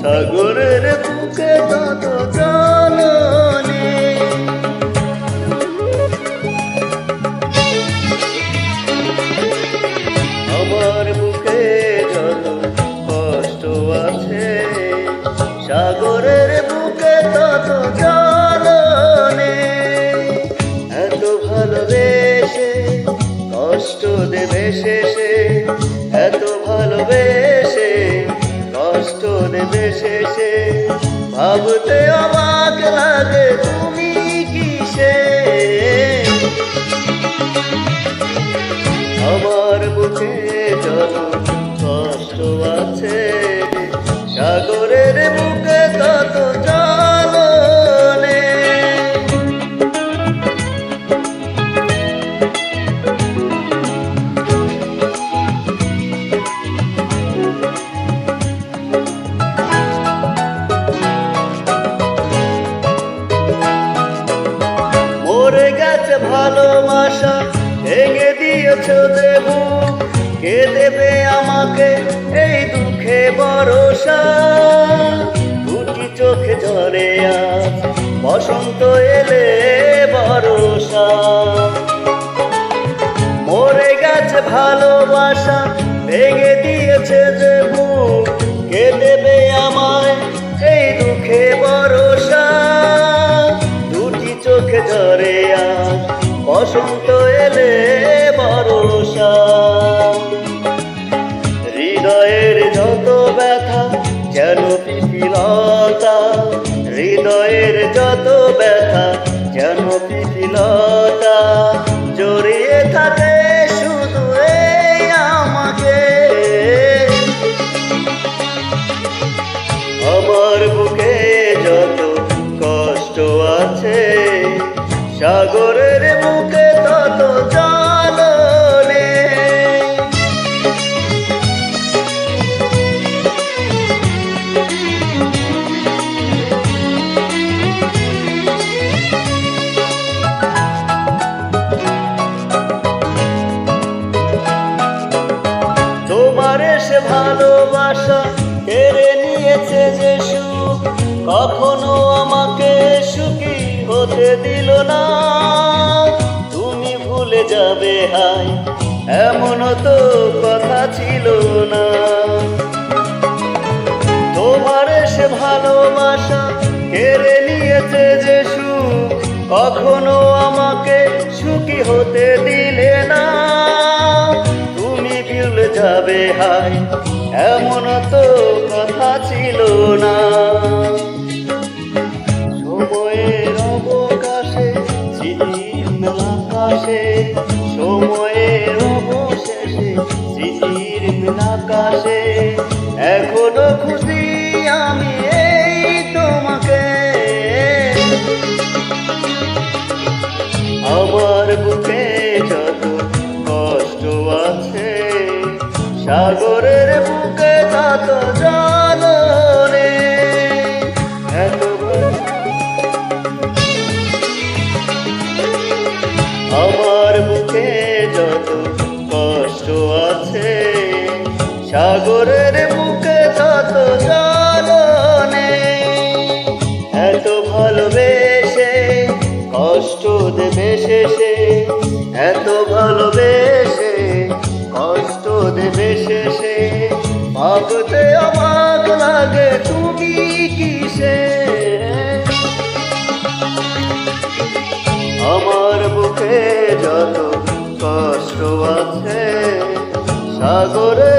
সাগরের বুকে তত জল নেই। আমার বুকে যত কষ্ট আছে, সাগরের বুকে তত জল নেই। এত ভালোবেসে কষ্ট দেবে শেষে, এত ভালোবেসে কষ্ট দেবে শেষে, ভাবতে অবাক লাগে তুমি কিসে। আমার বুকে যত কষ্ট আছে, সাগরের বুকে তত জল নেই। মরে গেছে ভালোবাসা, ভেঙে দিয়েছ যে বুক, কে দেবে আমাকে এই দুঃখে ভরসা। দুটি চোখে ঝরে আজ বসন্ত এলে ভরসা। মরে গেছে ভালোবাসা, ভেঙে দিয়েছে যে বুক, কে দেবে আমায় এই দুঃখে ভরসা। দুটি চোখে ঝরে আজ বসন্ত এলে ভরসা। হৃদয়ের যত ব্যথা যেন পিপিলতা, হৃদয়ের যত ব্যথা যেন পিপিলতা, জড়িয়ে থাকে শুধু এই আমাকে। আমার বুকে যত কষ্ট আছে, সাগরের বুকে তত জল নেই। তোমার এসে ভালোবাসা কেড়ে নিয়েছে যে সুখ, কখনো আমাকে সুখী হতে দিল না। তুমি ভুলে যাবে হায় এমন তো কথা ছিল না। তোমার এসে ভালোবাসা কেড়ে নিয়েছে যে সুখ, কখনো আমাকে সুখী হতে দিলে না। তুমি ভুলে যাবে হায় এমন তো কথা ছিল না। সময়ের অবকাশে স্মৃতির মেলাকাশে, সময়ের অবশেষে স্মৃতির মেলাকাশে, এখনো খুশি আমি এই তোমাকে। আমার বুকে যত কষ্ট আছে, সাগরের বুকে তত জল নেই। এত আমার বুকে যত কষ্ট আছে, সাগরের বুকে তত জল নেই। এত ভালোবেসে কষ্ট দেবে শেষে, এত ভালোবেসে কষ্ট দেবে শেষে, ভাবতে অবাক লাগে তুমি কিসে। আমার বুকে যত কষ্ট আছে, সাগরে